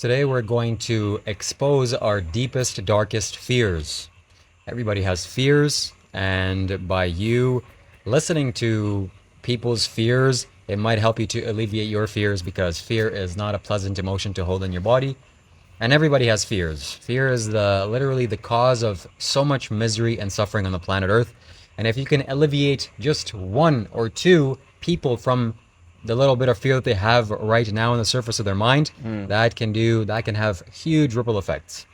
Today we're going to expose our deepest, darkest fears. Everybody has fears, and by you listening to people's fears, it might help you to alleviate your fears because fear is not a pleasant emotion to hold in your body. And everybody has fears. Fear is literally the cause of so much misery and suffering on the planet Earth. And if you can alleviate just one or two people from the little bit of fear that they have right now on the surface of their mind, that can have huge ripple effects.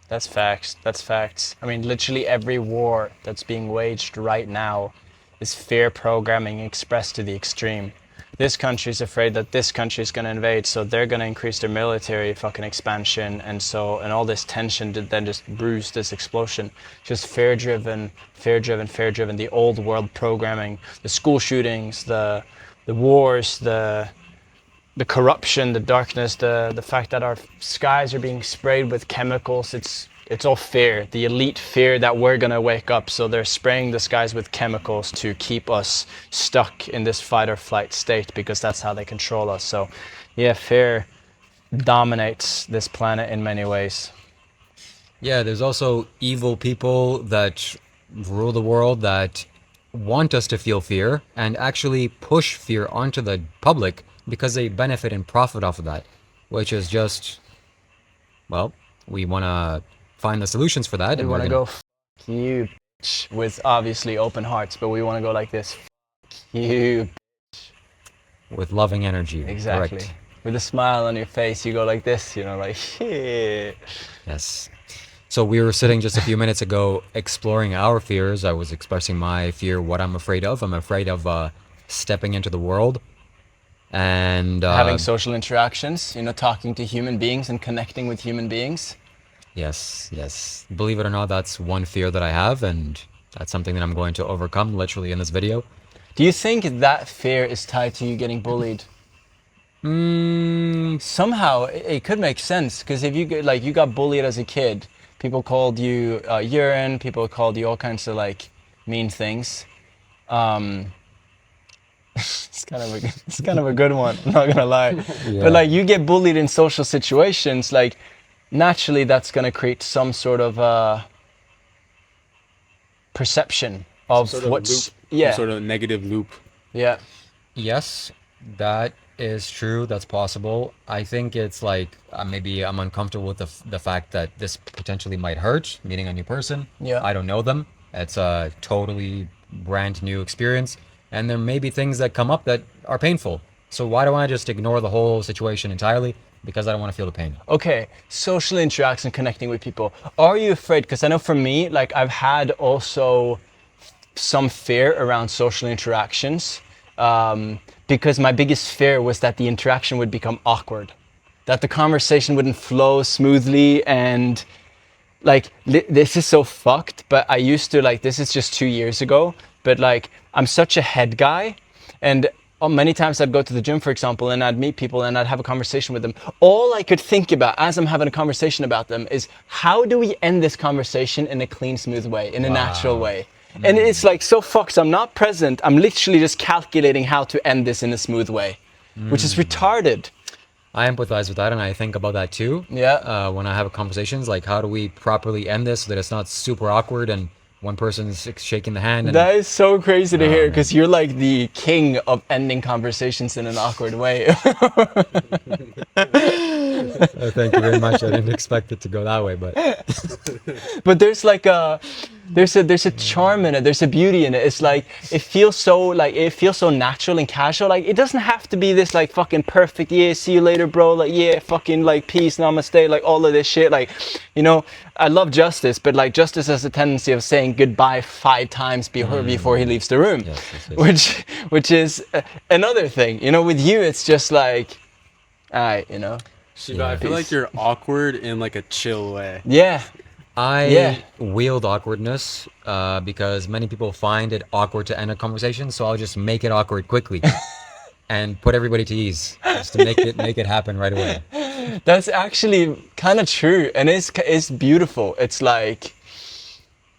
That's facts. That's facts. I mean, literally every war that's being waged right now is fear programming expressed to the extreme. This country's afraid that this country is going to invade, so they're going to increase their military fucking expansion, and all this tension did then just bruise this explosion. Just fear driven, fear driven, fear driven. The old world programming, the school shootings, the wars, the corruption, the darkness, the fact that our skies are being sprayed with chemicals. It's all fear, the elite fear that we're gonna wake up. So they're spraying the skies with chemicals to keep us stuck in this fight or flight state because that's how they control us. So yeah, fear dominates this planet in many ways. Yeah, there's also evil people that rule the world that want us to feel fear and actually push fear onto the public because they benefit and profit off of that, which is just, well, we want to find the solutions for that. We want to go f you, bitch, with obviously open hearts, but we want to go like this, f you, with loving energy. exactly. Correct. With a smile on your face, you go like this, you know, like, yeah. Yes. So we were sitting just a few minutes ago exploring our fears. I was expressing my fear, what I'm afraid of. I'm afraid of stepping into the world and Having social interactions, you know, talking to human beings and connecting with human beings. yes. Believe it or not, that's one fear that I have, and that's something that I'm going to overcome literally in this video. Do you think that fear is tied to you getting bullied? Somehow it could make sense, because if you got bullied as a kid, people called you urine, people called you all kinds of like mean things. It's kind of a good one, I'm not gonna lie. Yeah. But like, you get bullied in social situations, like naturally that's gonna create some sort of perception of Sort of what's loop, yeah, some sort of negative loop. yeah. Yes, that is true. That's possible. I think it's like maybe I'm uncomfortable with the fact that this potentially might hurt, meeting a new person. Yeah. I don't know them. It's a totally brand new experience. And there may be things that come up that are painful. So why don't I just ignore the whole situation entirely? Because I don't want to feel the pain. Okay, social interaction, connecting with people. Are you afraid? Because I know for me, like, I've had also some fear around social interactions, because my biggest fear was that the interaction would become awkward, that the conversation wouldn't flow smoothly, and like, this is so fucked, but I used to, like, this is just 2 years ago, but like, I'm such a head guy, and many times I'd go to the gym, for example, and I'd meet people and I'd have a conversation with them. All I could think about as I'm having a conversation about them is, how do we end this conversation in a clean, smooth way, in a natural way? And it's like so fucked. I'm not present. I'm literally just calculating how to end this in a smooth way, which is retarded. I empathize with that, and I think about that too. Yeah. When I have conversations, like, how do we properly end this so that it's not super awkward and one person's shaking the hand? And That is so crazy to hear, man. because you're like the king of ending conversations in an awkward way. Thank you very much. I didn't expect it to go that way, but But there's like there's a charm in it. There's a beauty in it. It's like, it feels so natural and casual. Like, it doesn't have to be this like fucking perfect, yeah, see you later, bro. Like, yeah, fucking like peace, namaste, like all of this shit. Like, you know, I love Justice, but like, Justice has a tendency of saying goodbye 5 times before he leaves the room, Yes. which is another thing. You know, with you, it's just like, alright, you know. Shiva, I feel like you're awkward in like a chill way. Yeah. I wield awkwardness because many people find it awkward to end a conversation, so I'll just make it awkward quickly and put everybody to ease, just to make it happen right away. That's actually kind of true, and it's beautiful. It's like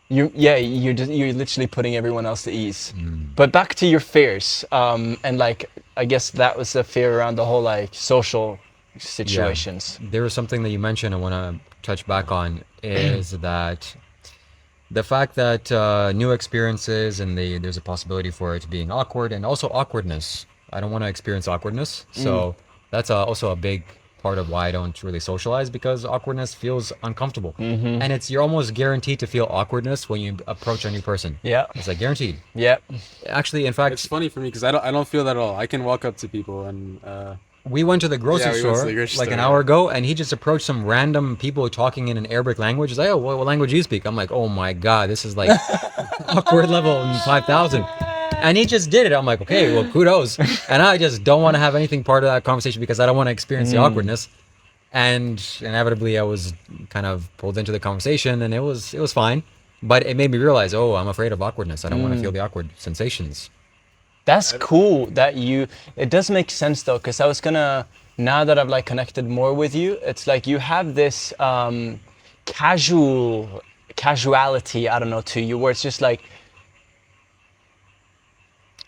you're literally putting everyone else to ease. But back to your fears, and like, I guess that was the fear around the whole like social situations. There was something that you mentioned I want to touch back on is that the fact that new experiences and there's a possibility for it being awkward and also awkwardness. I don't want to experience awkwardness. So that's also a big part of why I don't really socialize because awkwardness feels uncomfortable. And you're almost guaranteed to feel awkwardness when you approach a new person. Yeah. It's like guaranteed. Yeah. Actually, in fact, It's funny for me because I don't feel that at all. I can walk up to people and we went to the grocery Yeah, we went to store the grocery like an store, hour yeah. ago, and he just approached some random people talking in an Arabic language. He's like, "Oh, what language do you speak?" I'm like, "Oh my god, this is like awkward level in 5,000." And he just did it. I'm like, "Okay, well, kudos." And I just don't want to have anything part of that conversation because I don't want to experience the awkwardness. And inevitably, I was kind of pulled into the conversation, and it was fine. But it made me realize, oh, I'm afraid of awkwardness. I don't want to feel the awkward sensations. That's cool that it does make sense though, because I was gonna, now that I've like connected more with you, it's like you have this casuality, I don't know, to you, where it's just like,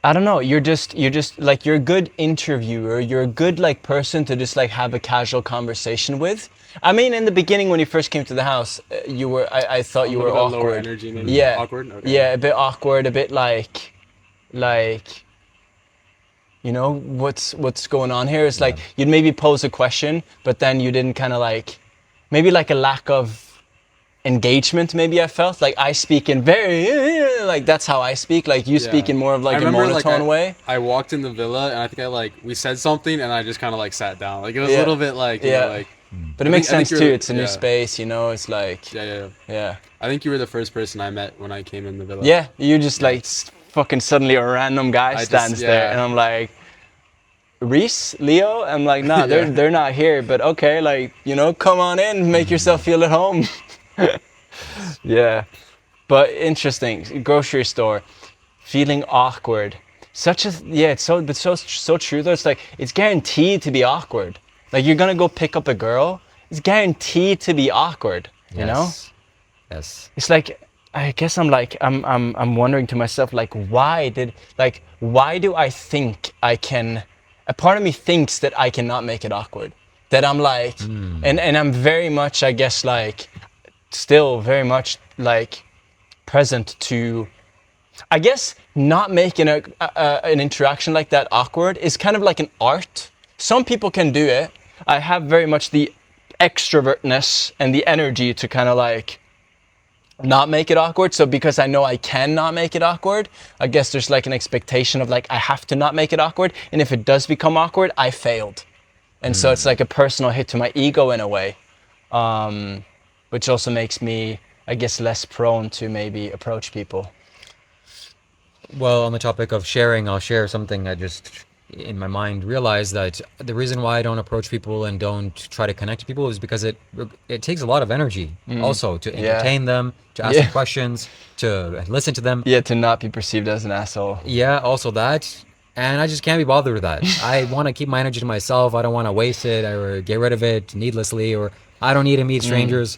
I don't know, you're just like, you're a good interviewer, you're a good like person to just like have a casual conversation with. I mean, in the beginning when you first came to the house, you were, I thought you a were little bit awkward. lower energy, maybe. Yeah. Awkward? Okay. Yeah, a bit awkward, a bit like, you know, what's going on here? It's like you'd maybe pose a question, but then you didn't kind of like, maybe like a lack of engagement. Maybe I felt like I speak in very like that's how I speak. Like you speak in more of like I a remember, monotone way. I walked in the villa and I think we said something and I just kind of like sat down. Like it was Yeah. a little bit like, you know, like. But it I makes think sense too. you're- It's a new space, you know. It's like Yeah. I think you were the first person I met when I came in the villa. Yeah, you just like fucking suddenly a random guy just- stands there, yeah. and I'm like, Reese, Leo. I'm like, nah, they're not here, but okay, like, you know, come on in, make yourself feel at home. Yeah, but interesting. Grocery store, feeling awkward. It's so true though. It's like it's guaranteed to be awkward. Like you're gonna go pick up a girl, it's guaranteed to be awkward. You know? Yes. It's like, I guess I'm wondering to myself, like, why do I think I can, a part of me thinks that I cannot make it awkward. That I'm like, and I'm very much, I guess, like, still very much like present to, I guess not making an interaction like that awkward is kind of like an art. Some people can do it. I have very much the extrovertness and the energy to kind of like not make it awkward. So because I know I cannot make it awkward, I guess there's like an expectation of like I have to not make it awkward, and if it does become awkward, I failed. And so it's like a personal hit to my ego in a way, which also makes me, I guess, less prone to maybe approach people. Well, on the topic of sharing, I'll share something I just in my mind realized that the reason why I don't approach people and don't try to connect to people is because it takes a lot of energy also to entertain them, to ask them questions, to listen to them. Yeah, to not be perceived as an asshole. Yeah, also that. And I just can't be bothered with that. I want to keep my energy to myself. I don't want to waste it or get rid of it needlessly, or I don't need to meet strangers.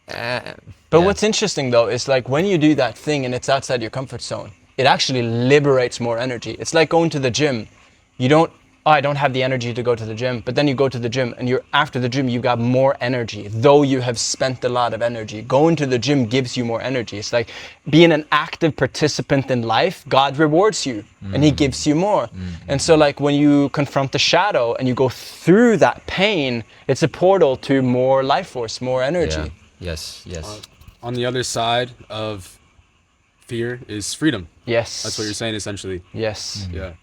But what's interesting though is like when you do that thing and it's outside your comfort zone, it actually liberates more energy. It's like going to the gym. You don't, I don't have the energy to go to the gym, but then you go to the gym and after the gym, you got more energy, though you have spent a lot of energy. Going to the gym gives you more energy. It's like being an active participant in life, God rewards you and he gives you more. And so like when you confront the shadow and you go through that pain, it's a portal to more life force, more energy. Yeah. Yes. On the other side of fear is freedom. Yes. That's what you're saying essentially. Yes. Yeah.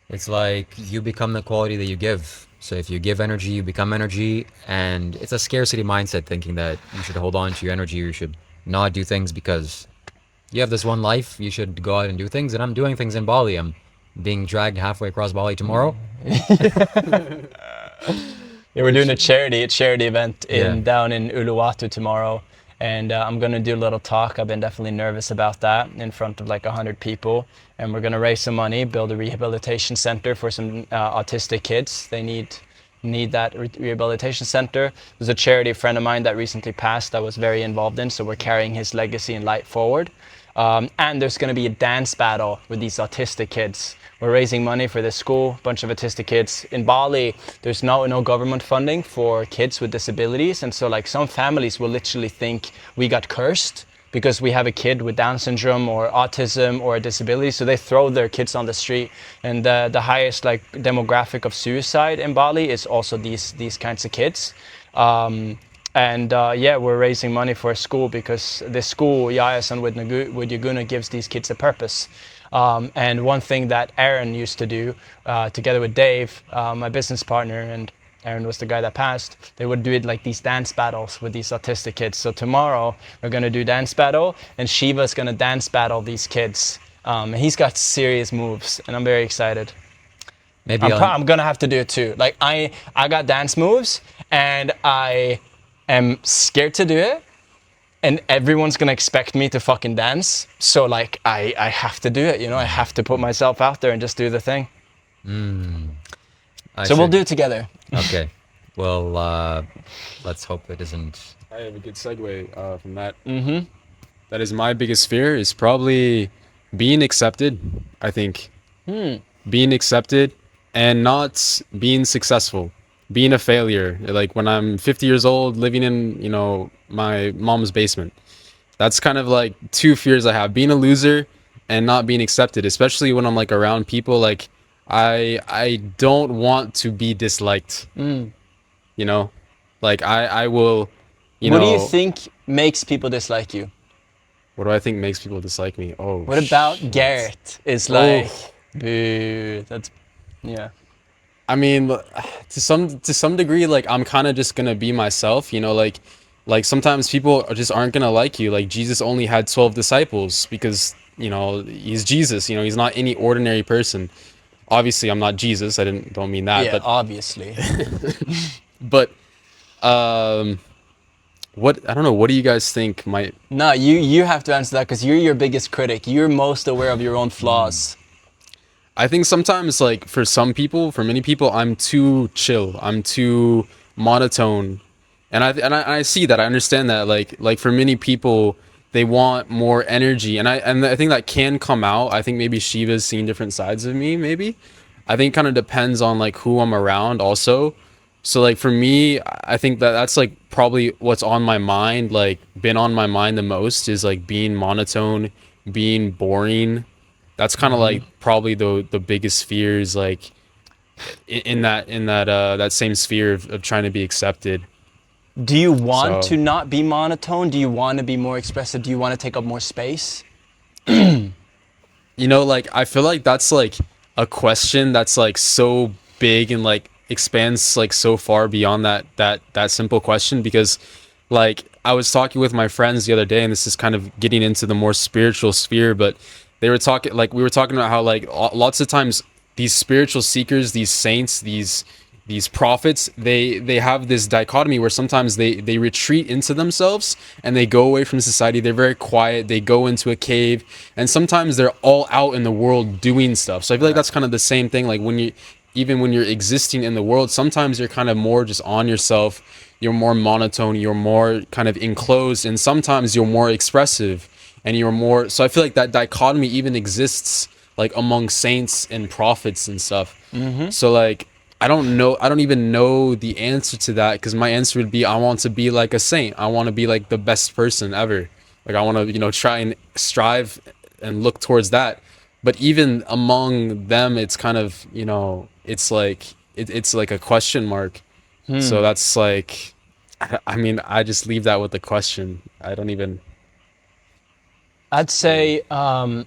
It's like you become the quality that you give. So if you give energy, you become energy. And it's a scarcity mindset thinking that you should hold on to your energy. You should not do things because you have this one life. You should go out and do things. And I'm doing things in Bali. I'm being dragged halfway across Bali tomorrow. Yeah, we're doing a charity event down in Uluwatu tomorrow. And I'm going to do a little talk. I've been definitely nervous about that in front of like 100 people. And we're going to raise some money, build a rehabilitation center for some autistic kids. They need that rehabilitation center. There's a charity friend of mine that recently passed I was very involved in. So we're carrying his legacy and light forward. And there's going to be a dance battle with these autistic kids. We're raising money for this school, bunch of autistic kids. In Bali, there's no government funding for kids with disabilities. And so like some families will literally think we got cursed because we have a kid with Down syndrome or autism or a disability. So they throw their kids on the street. And the highest like demographic of suicide in Bali is also these kinds of kids. Yeah, we're raising money for a school because this school, Yayasan Widyaguna, gives these kids a purpose. And one thing that Aaron used to do, together with Dave, my business partner, and Aaron was the guy that passed, they would do it like these dance battles with these autistic kids. So tomorrow we're going to do dance battle, and Shiva's going to dance battle these kids. And he's got serious moves, and I'm very excited. Maybe I'm going to have to do it too. Like I got dance moves, and I am scared to do it. And everyone's gonna expect me to fucking dance, so like I have to do it, you know. I have to put myself out there and just do the thing. We'll do it together. Okay. Well, let's hope it isn't. I have a good segue from that. That is my biggest fear, is probably being accepted. I think being accepted and not being successful, being a failure. Like when I'm 50 years old, living in, you know, my mom's basement. That's kind of like two fears I have: being a loser and not being accepted, especially when I'm like around people. Like I don't want to be disliked. You know, like I will, you know. What do you think makes people dislike you? What do I think makes people dislike me? Oh, What about shit. Garrett? Is like, boo. That's, yeah. I mean, to some degree, like I'm kind of just gonna be myself, you know. Like sometimes people just aren't gonna like you. Like Jesus only had 12 disciples because, you know, he's Jesus. You know, he's not any ordinary person. Obviously, I'm not Jesus. Don't mean that. Yeah, But obviously. but what, I don't know. What do you guys think might? No, you have to answer that because you're your biggest critic. You're most aware of your own flaws. I think sometimes, like for some people, for many people, I'm too chill. I'm too monotone, and I see that. I understand that. Like for many people, they want more energy, and I think that can come out. I think maybe Shiva's seen different sides of me. Maybe I think kind of depends on like who I'm around also. So like for me, I think that that's like probably what's on my mind. Like been on my mind the most is like being monotone, being boring. That's kind of like probably the biggest fears, like in that same sphere of trying to be accepted. Do you want So- to not be monotone? Do you want to be more expressive? Do you want to take up more space? You know, like I feel like that's like a question that's like so big and like expands like so far beyond that simple question, because like I was talking with my friends the other day, and this is kind of getting into the more spiritual sphere, but they were talking, like we were talking about how like lots of times these spiritual seekers, these saints, these prophets, they have this dichotomy where sometimes they retreat into themselves and they go away from society. They're very quiet. They go into a cave, and sometimes they're all out in the world doing stuff. So I feel like that's kind of the same thing. Like even when you're existing in the world, sometimes you're kind of more just on yourself. You're more monotone. You're more kind of enclosed, and sometimes you're more expressive. And you're more, so I feel like that dichotomy even exists like among saints and prophets and stuff. So like I don't even know the answer to that, because my answer would be I want to be like a saint. I want to be like the best person ever. Like I want to, you know, try and strive and look towards that. But even among them, it's kind of, you know, it's like it's like a question mark. So that's like, I mean, I just leave that with the question. I don't even. I'd say I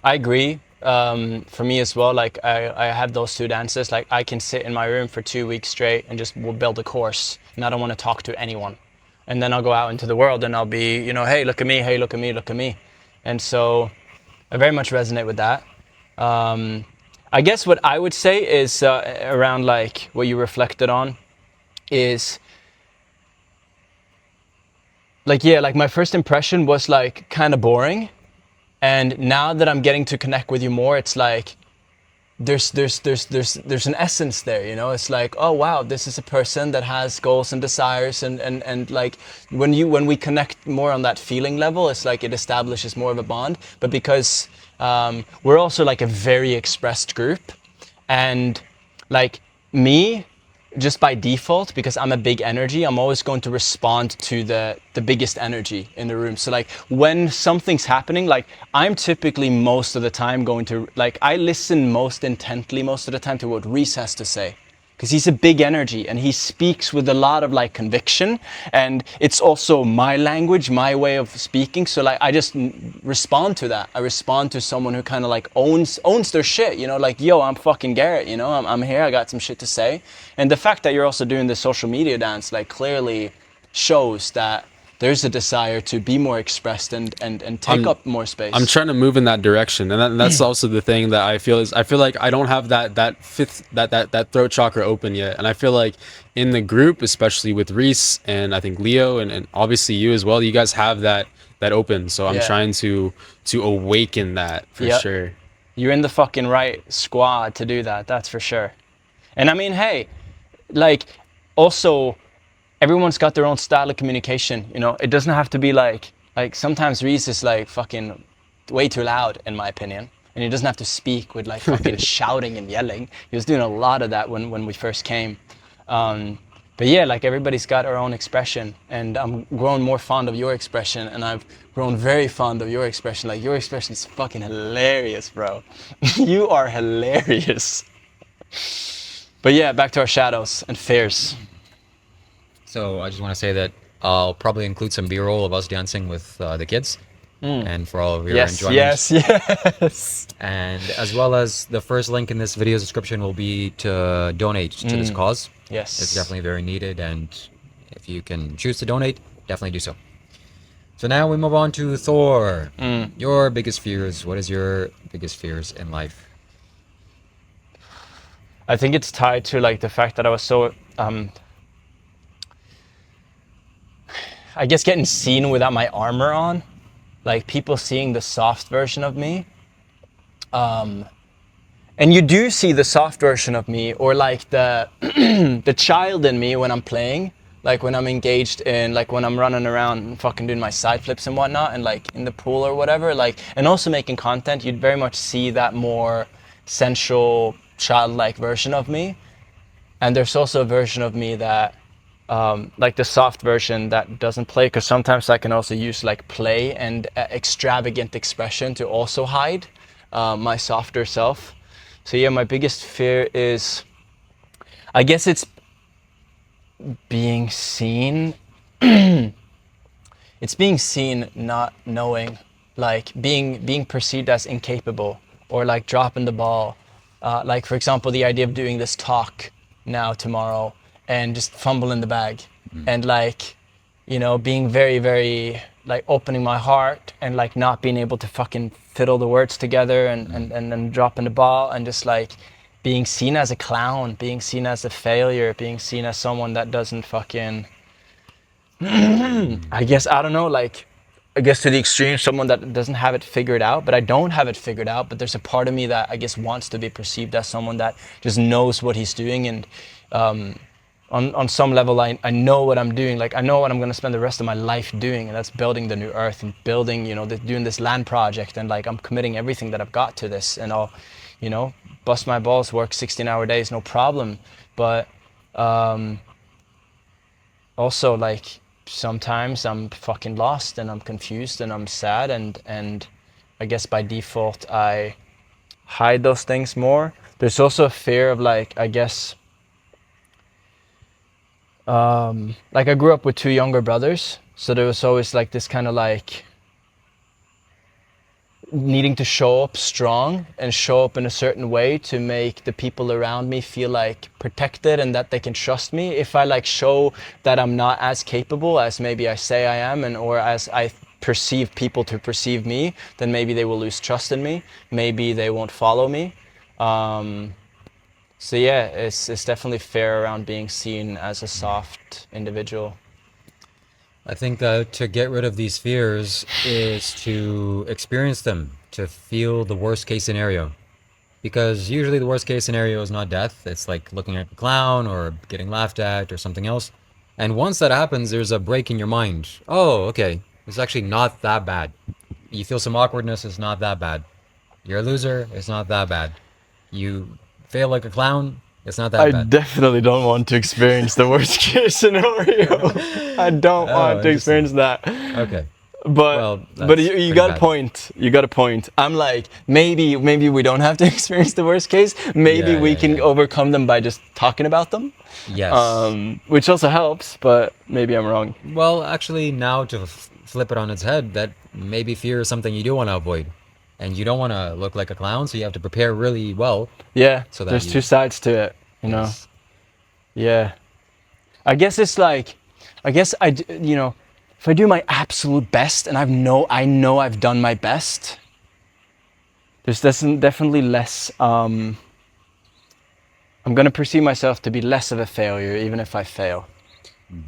agree. For me as well, like I have those two dances. Like I can sit in my room for 2 weeks straight and just will build a course, and I don't want to talk to anyone. And then I'll go out into the world and I'll be, you know, hey, look at me, hey, look at me, look at me. And so I very much resonate with that. I guess what I would say is around like what you reflected on is like, yeah, like my first impression was like kind of boring. And now that I'm getting to connect with you more, it's like there's an essence there, you know. It's like, oh wow, this is a person that has goals and desires, and like when we connect more on that feeling level, it's like it establishes more of a bond. But because we're also like a very expressed group, and like me, just by default, because I'm a big energy, I'm always going to respond to the biggest energy in the room. So like when something's happening, like I'm typically most of the time going to, like, I listen most intently most of the time to what Reese has to say, because he's a big energy and he speaks with a lot of like conviction, and it's also my language, my way of speaking. So like I just respond to that. I respond to someone who kind of like owns their shit, you know, like, yo, I'm fucking Garrett, you know, I'm here, I got some shit to say. And the fact that you're also doing the social media dance like clearly shows that there's a desire to be more expressed and take up more space. I'm trying to move in that direction, and that's also the thing that I feel like I don't have that throat chakra open yet, and I feel like in the group, especially with Reese and I think Leo and obviously you as well, you guys have that open. So I'm Yeah. trying to awaken that for Yep. sure. You're in the fucking right squad to do that, that's for sure. And I mean, hey, like, also, everyone's got their own style of communication, you know. It doesn't have to be like sometimes Reese is like fucking way too loud, in my opinion. And he doesn't have to speak with like fucking shouting and yelling. He was doing a lot of that when we first came. But yeah, like everybody's got our own expression, and I'm grown more fond of your expression, and I've grown very fond of your expression. Like, your expression is fucking hilarious, bro. You are hilarious. But yeah, back to our shadows and fears. So I just want to say that I'll probably include some B-roll of us dancing with the kids, and for all of your enjoyment. Yes. And as well as the first link in this video's description will be to donate to this cause. Yes. It's definitely very needed, and if you can choose to donate, definitely do so. So now we move on to Thor. Your biggest fears. What is your biggest fears in life? I think it's tied to like the fact that I was so I guess getting seen without my armor on, like people seeing the soft version of me. And you do see the soft version of me, or like the the child in me when I'm playing, like when I'm engaged in, like when I'm running around and fucking doing my side flips and whatnot, and like in the pool or whatever, like, and also making content, you'd very much see that more sensual, childlike version of me. And there's also a version of me that like the soft version that doesn't play, because sometimes I can also use like play and extravagant expression to also hide my softer self. So yeah, my biggest fear is, I guess it's being seen. It's being seen, not knowing, like being perceived as incapable, or like dropping the ball. Like for example, the idea of doing this talk now tomorrow and just fumbling the bag, and like, you know, being very, very like opening my heart and like not being able to fucking fit all the words together, and then dropping the ball, and just like being seen as a clown, being seen as a failure, being seen as someone that doesn't fucking I guess, I don't know, like, I guess to the extreme, someone that doesn't have it figured out. But I don't have it figured out, but there's a part of me that I guess wants to be perceived as someone that just knows what he's doing, and on some level I know what I'm doing. Like, I know what I'm going to spend the rest of my life doing, and that's building the new earth and building, you know, doing this land project, and like I'm committing everything that I've got to this, and I'll, you know, bust my balls, work 16-hour days, no problem. But also, like, sometimes I'm fucking lost and I'm confused and I'm sad, and I guess by default I hide those things more. There's also a fear of, like, I guess, like I grew up with two younger brothers, so there was always like this kind of like needing to show up strong and show up in a certain way to make the people around me feel like protected and that they can trust me. If I like show that I'm not as capable as maybe I say I am, and or as I perceive people to perceive me, then maybe they will lose trust in me, maybe they won't follow me. So yeah, it's definitely fair around being seen as a soft individual. I think that to get rid of these fears is to experience them, to feel the worst case scenario. because usually the worst case scenario is not death. It's like looking at a clown or getting laughed at or something else. And once that happens, there's a break in your mind. Oh, okay, it's actually not that bad. You feel some awkwardness, it's not that bad. You're a loser, it's not that bad. You fail like a clown, it's not that I bad. definitely don't want to experience the worst case scenario. I don't Oh, want to interesting. experience that. Okay. But Well, but that's you pretty got a bad. point. You got a point. I'm like, maybe we don't have to experience the worst case. Maybe Yeah, we yeah, can yeah. overcome them by just talking about them. Yes. Which also helps, but maybe I'm wrong. Well, actually, now to flip it on its head, that maybe fear is something you do want to avoid. And you don't want to look like a clown, so you have to prepare really well Yeah, so that there's two you. sides to it, you know. Yes. Yeah. I guess it's like, I guess you know, if I do my absolute best and I know I've done my best, there's definitely less, I'm gonna perceive myself to be less of a failure even if I fail.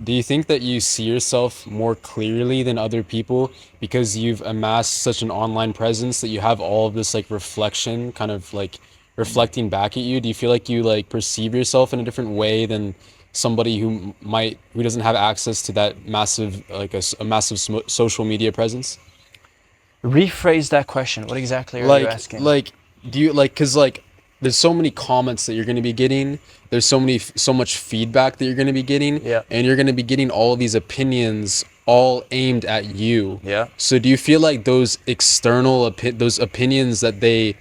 Do you think that you see yourself more clearly than other people because you've amassed such an online presence that you have all of this like reflection kind of like reflecting back at you? Do you feel like you like perceive yourself in a different way than somebody who doesn't have access to that massive like a massive social media presence? Rephrase that question. What exactly are you like asking? like do you like because like there's so many comments that you're going to be getting, there's so much feedback that you're going to be getting, Yeah. and you're going to be getting all these opinions all aimed at you. Yeah. So do you feel like those those opinions that they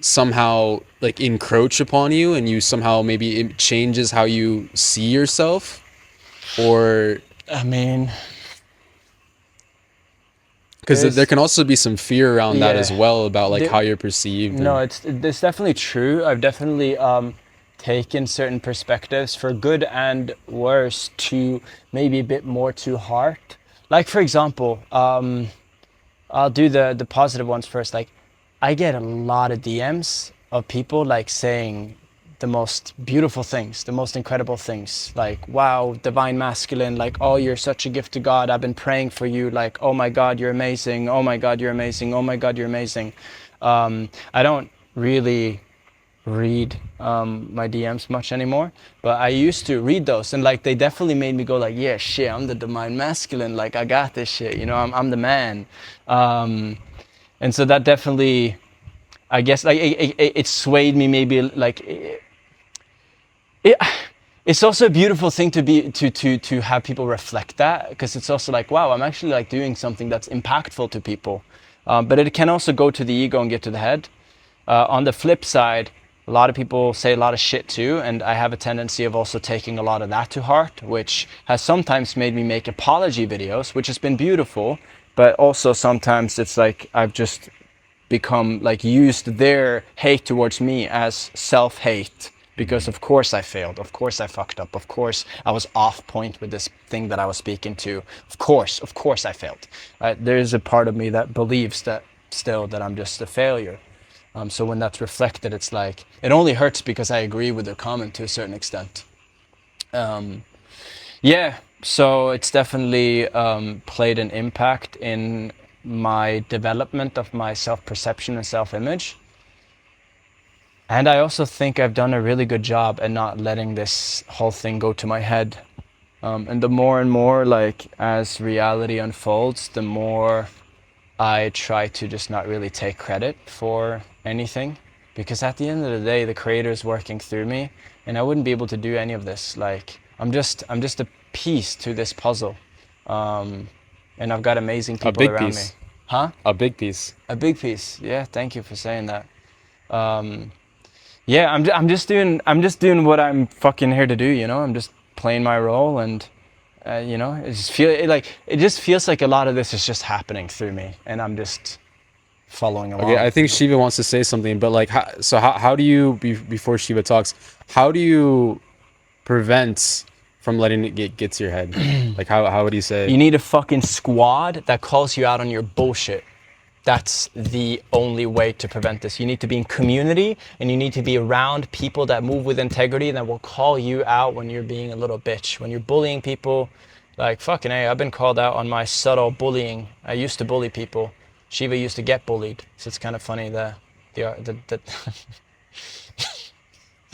somehow like encroach upon you, and you somehow maybe it changes how you see yourself? Or I mean, because there there's, can also be some fear around that as yeah. well about like There, how you're perceived. no, And it's definitely true. I've definitely taken certain perspectives for good and worse to maybe a bit more to heart. Like for example, I'll do the positive ones first. Like, I get a lot of DMs of people like saying the most beautiful things, the most incredible things. Like, wow, divine masculine. Like, oh, you're such a gift to God. I've been praying for you. Like, oh my God, you're amazing. Oh my God, you're amazing. Oh my God, you're amazing. I don't really read my DMs much anymore, but I used to read those, and like they definitely made me go like, yeah, shit, I'm the divine masculine, like I got this shit, you know, I'm the man. And so that definitely, I guess, like it swayed me maybe like it, it's also a beautiful thing to be to have people reflect that, because it's also like, wow, I'm actually like doing something that's impactful to people. But it can also go to the ego and get to the head. On the flip side, a lot of people say a lot of shit too, and I have a tendency of also taking a lot of that to heart, which has sometimes made me make apology videos, which has been beautiful, but also sometimes it's like I've just become like used their hate towards me as self-hate, because of course I failed, of course I fucked up, of course I was off point with this thing that I was speaking to, of course I failed. There is a part of me that believes that still that I'm just a failure. So when that's reflected, it's like, it only hurts because I agree with their comment to a certain extent. Yeah, so it's definitely played an impact in my development of my self-perception and self-image. And I also think I've done a really good job at not letting this whole thing go to my head. And the more and more, like, as reality unfolds, the more I try to just not really take credit for anything, because at the end of the day, the creator is working through me, and I wouldn't be able to do any of this. Like, I'm just a piece to this puzzle, and I've got amazing a people big around me. piece. Huh? A big piece. A big piece. Yeah, thank you for saying that. Yeah, I'm just doing what I'm fucking here to do. You know, I'm just playing my role, and you know, it just feels like a lot of this is just happening through me, and I'm just following Okay, along. I think Shiva wants to say something, but like, how do you before Shiva talks, how do you prevent from letting it get to your head? Like, how would you say? You need a fucking squad that calls you out on your bullshit. That's the only way to prevent this. You need to be in community, and you need to be around people that move with integrity that will call you out when you're being a little bitch, when you're bullying people. Like, fucking hey, I've been called out on my subtle bullying. I used to bully people. Shiva used to get bullied, so it's kind of funny that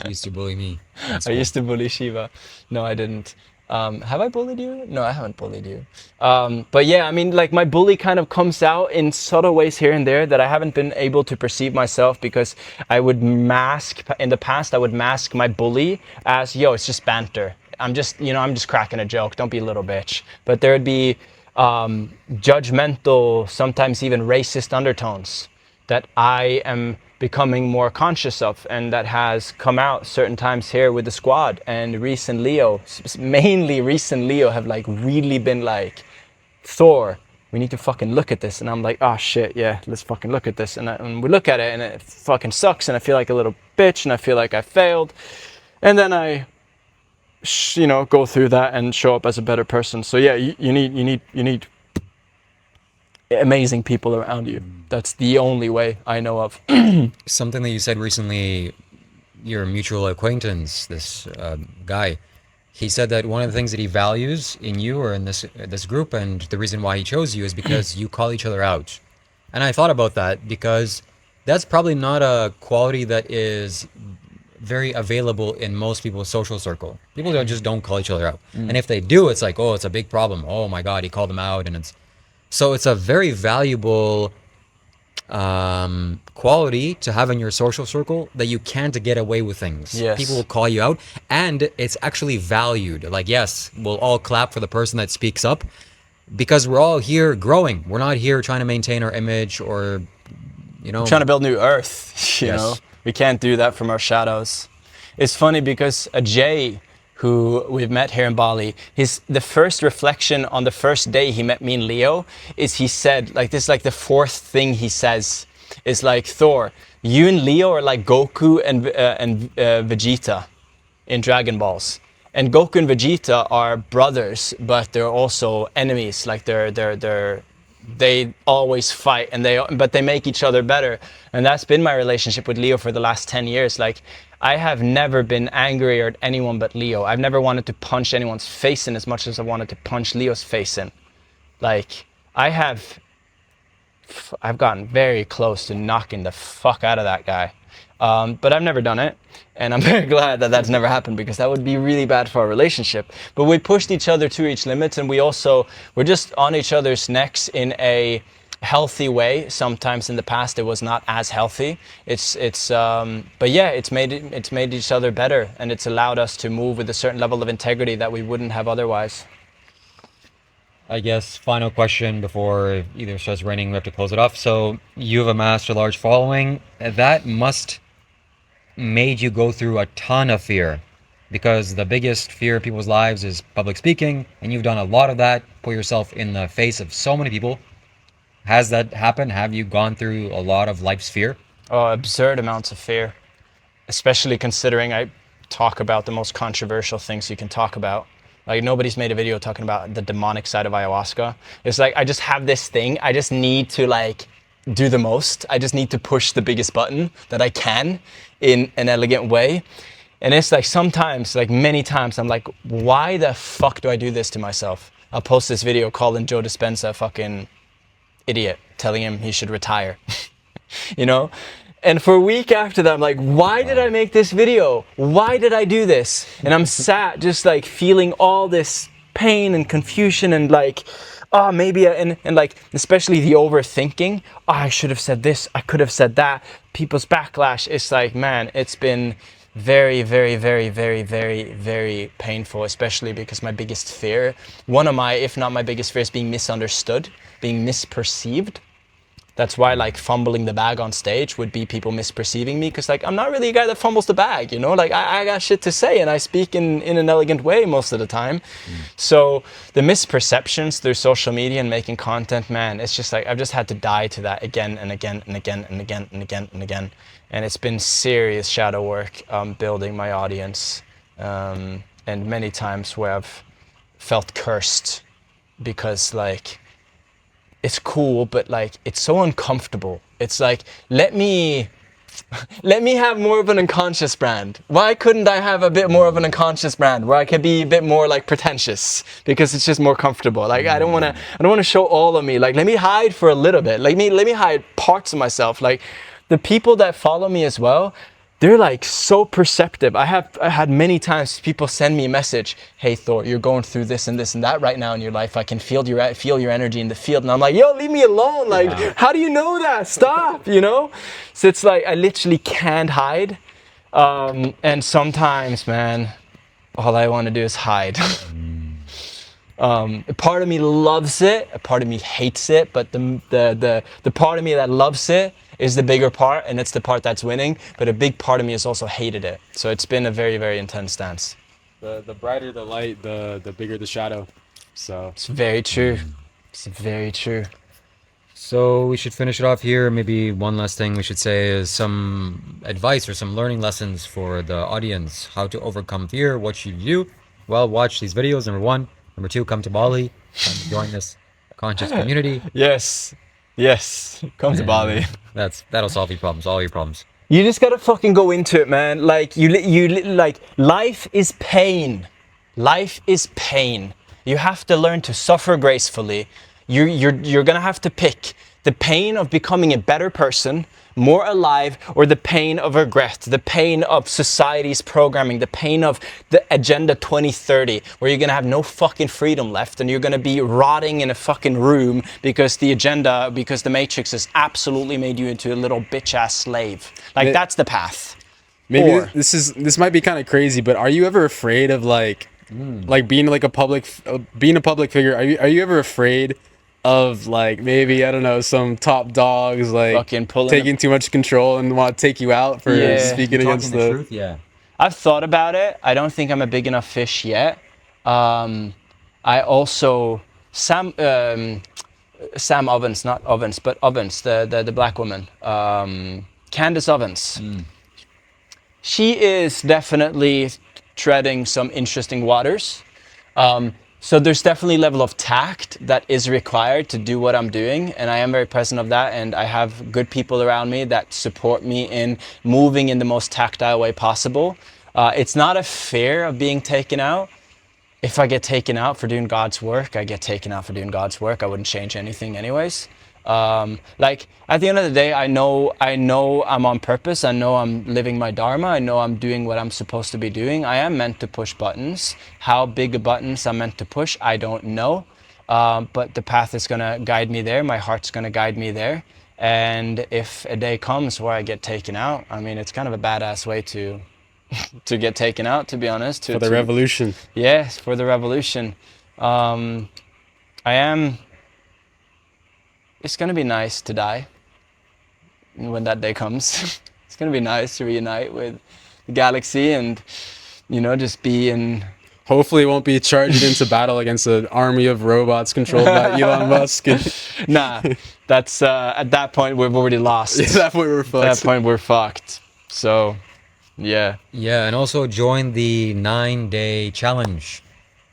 You used to bully me. That's I cool. used to bully Shiva. No, I didn't. Have I bullied you? No, I haven't bullied you. But yeah, I mean, like my bully kind of comes out in subtle ways here and there that I haven't been able to perceive myself because I would mask, in the past, I would mask my bully as, yo, it's just banter. I'm just cracking a joke. Don't be a little bitch. But there would be judgmental, sometimes even racist undertones that I am becoming more conscious of, and that has come out certain times here with the squad. And Reese and Leo, mainly Reese and Leo, have like really been like, Thor, we need to fucking look at this. And I'm like, oh shit, yeah, let's fucking look at this. And we look at it and it fucking sucks, and I feel like a little bitch, and I feel like I failed. And then I go through that and show up as a better person. So yeah, you need amazing people around you. That's the only way I know of. Something that you said recently, your mutual acquaintance, this guy, he said that one of the things that he values in you or in this group, and the reason why he chose you is because you call each other out. And I thought about that because that's probably not a quality that is very available in most people's social circle. People just don't call each other out. And if they do, it's like, oh, it's a big problem. Oh my God, he called them out. And it's a very valuable quality to have in your social circle, that you can't get away with things. Yes. People will call you out, and it's actually valued. Like, yes, we'll all clap for the person that speaks up, because we're all here growing. We're not here trying to maintain our image or, Trying to build new earth, you Yes. know. We can't do that from our shadows. It's funny because Jay, who we've met here in Bali, the first reflection on the first day he met me and Leo is he said, like this, like the fourth thing he says is like, Thor, you and Leo are like Goku and Vegeta in Dragon Balls. And Goku and Vegeta are brothers, but they're also enemies. Like they always fight, but they make each other better. And that's been my relationship with Leo for the last 10 years. Like, I have never been angry at anyone but Leo. I've never wanted to punch anyone's face in as much as I wanted to punch Leo's face in. Like, I've gotten very close to knocking the fuck out of that guy. But I've never done it, and I'm very glad that that's never happened, because that would be really bad for our relationship. But we pushed each other to each limits, and we're just on each other's necks in a healthy way. Sometimes in the past it was not as healthy. But yeah, it's made each other better, and it's allowed us to move with a certain level of integrity that we wouldn't have otherwise. I guess final question before it either starts raining, we have to close it off. So you've amassed a large following. That must made you go through a ton of fear, because the biggest fear of people's lives is public speaking, and you've done a lot of that, put yourself in the face of so many people. Has that happened? Have you gone through a lot of life's fear? Oh, absurd amounts of fear, especially considering I talk about the most controversial things you can talk about. Like, nobody's made a video talking about the demonic side of ayahuasca. It's like, I just have this thing. I just need to like do the most. I just need to push the biggest button that I can in an elegant way. And it's like sometimes, like many times, I'm like, why the fuck do I do this to myself? I'll post this video calling Joe Dispenza a fucking idiot, telling him he should retire. You know? And for a week after that, I'm like, why did I make this video? Why did I do this? And I'm sat just like feeling all this pain and confusion, and like, oh, maybe, and like, especially the overthinking. Oh, I should have said this. I could have said that. People's backlash. It's like, man, it's been very, very, very, very, very, very painful, especially because my biggest fear, one of my, if not my biggest fear, is being misunderstood, being misperceived. That's why, like, fumbling the bag on stage would be people misperceiving me, because, like, I'm not really a guy that fumbles the bag, you know? Like, I got shit to say, and I speak in an elegant way most of the time. So the misperceptions through social media and making content, man, it's just like, I've just had to die to that again and again and again and again and again and again. And it's been serious shadow work, building my audience, and many times where I've felt cursed because, like, it's cool, but like, it's so uncomfortable. It's like, let me have more of an unconscious brand. Why couldn't I have a bit more of an unconscious brand where I could be a bit more like pretentious, because it's just more comfortable. Like, I don't want to show all of me. Like, let me hide for a little bit. Let me hide parts of myself. Like, the people that follow me as well, they're like so perceptive. I had many times people send me a message, hey Thor, you're going through this and this and that right now in your life. I can feel your energy in the field. And I'm like, yo, leave me alone. Like, how do you know that? Stop, you know? So it's like, I literally can't hide. And sometimes, man, all I want to do is hide. A part of me loves it, a part of me hates it, but the part of me that loves it is the bigger part, and it's the part that's winning, but a big part of me has also hated it. So it's been a very, very intense dance. The brighter the light, the bigger the shadow. So It's very true. It's very true. So we should finish it off here. Maybe one last thing we should say is some advice or some learning lessons for the audience. How to overcome fear. What should you do? Well, watch these videos, number one. Number two, come to Bali. Come join this conscious community. Yes. Come to Bali. That'll solve your problems, all your problems. You just gotta fucking go into it, man. Like like life is pain. Life is pain. You have to learn to suffer gracefully. You're gonna have to pick the pain of becoming a better person, more alive, or the pain of regret, the pain of society's programming, the pain of the Agenda 2030, where you're gonna have no fucking freedom left and you're gonna be rotting in a fucking room because the Matrix has absolutely made you into a little bitch ass slave. Like, that's the path. maybe Or- this might be kind of crazy, but are you ever afraid of like being like being a public figure? Are you ever afraid of like maybe, I don't know, some top dogs like Fucking pulling taking too much control and want to take you out for Yeah. speaking against the truth, yeah. I've thought about it. I don't think I'm a big enough fish yet. I also Sam Ovens, not Ovens, but Ovens, the black woman, Candace Ovens. She is definitely treading some interesting waters. So there's definitely a level of tact that is required to do what I'm doing, and I am very present of that, and I have good people around me that support me in moving in the most tactile way possible. It's not a fear of being taken out. If I get taken out for doing God's work, I get taken out for doing God's work. I wouldn't change anything anyways. Like, at the end of the day, I know I'm on purpose. I know I'm living my dharma. I know I'm doing what I'm supposed to be doing. I am meant to push buttons. How big a buttons I'm meant to push, I don't know. But the path is gonna guide me there. My heart's gonna guide me there. And if a day comes where I get taken out, I mean, it's kind of a badass way to get taken out, to be honest. for the revolution. Yes, for the revolution. It's gonna be nice to die when that day comes. It's gonna be nice to reunite with the galaxy and, just be in. Hopefully, it won't be charged into battle against an army of robots controlled by Elon Musk. Nah, that's at that point we've already lost. At that point, we're fucked. At that point we're fucked. So, yeah. Yeah, and also join the 9-day challenge.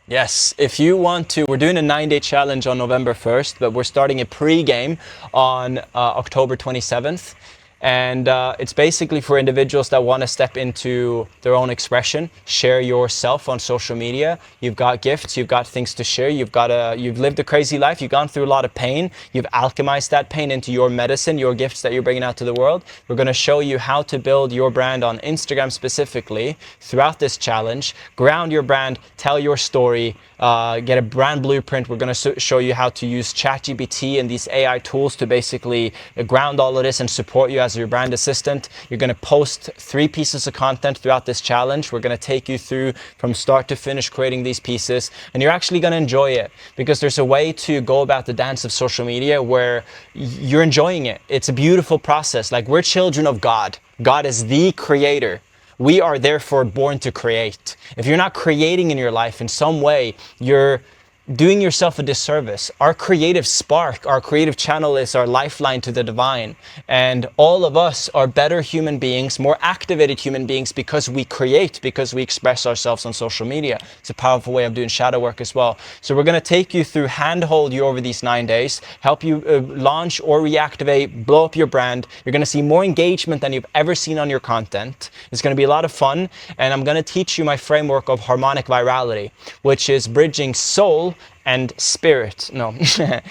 Yes, if you want to, we're doing a 9-day challenge on November 1st, but we're starting a pre-game on October 27th. And it's basically for individuals that want to step into their own expression, share yourself on social media. You've got gifts, you've got things to share, you've lived a crazy life, you've gone through a lot of pain, you've alchemized that pain into your medicine, your gifts that you're bringing out to the world. We're going to show you how to build your brand on Instagram specifically throughout this challenge, ground your brand, tell your story, get a brand blueprint. We're going to show you how to use ChatGPT and these AI tools to basically ground all of this and support you as your brand assistant. You're going to post 3 pieces of content throughout this challenge. We're going to take you through from start to finish creating these pieces, and you're actually going to enjoy it because there's a way to go about the dance of social media where you're enjoying it. It's a beautiful process. Like, we're children of God. God is the creator. We are therefore born to create. If you're not creating in your life in some way, you're doing yourself a disservice. Our creative spark, our creative channel is our lifeline to the divine. And all of us are better human beings, more activated human beings because we create, because we express ourselves on social media. It's a powerful way of doing shadow work as well. So we're going to take you through, handhold you over these 9 days, help you launch or reactivate, blow up your brand. You're going to see more engagement than you've ever seen on your content. It's going to be a lot of fun. And I'm going to teach you my framework of harmonic virality, which is bridging soul and spirit, no,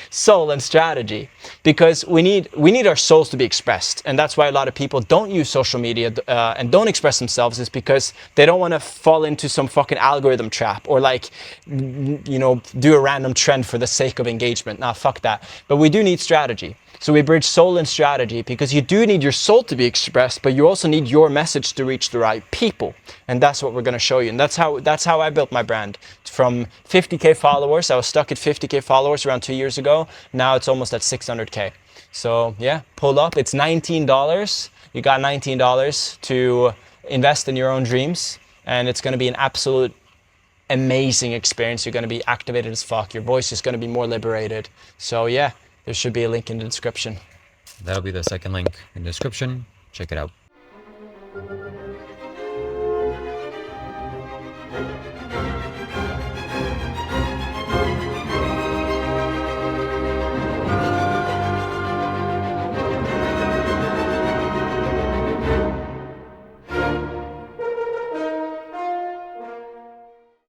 soul and strategy, because we need our souls to be expressed, and that's why a lot of people don't use social media and don't express themselves, is because they don't want to fall into some fucking algorithm trap, or like, you know, do a random trend for the sake of engagement. Nah, fuck that. But we do need strategy. So we bridge soul and strategy, because you do need your soul to be expressed, but you also need your message to reach the right people. And that's what we're going to show you. And that's how I built my brand. From 50K followers, I was stuck at 50K followers around 2 years ago. Now it's almost at 600K. So yeah, pull up. It's $19. You got $19 to invest in your own dreams. And it's going to be an absolute amazing experience. You're going to be activated as fuck. Your voice is going to be more liberated. So yeah. There should be a link in the description. That'll be the second link in the description. Check it out.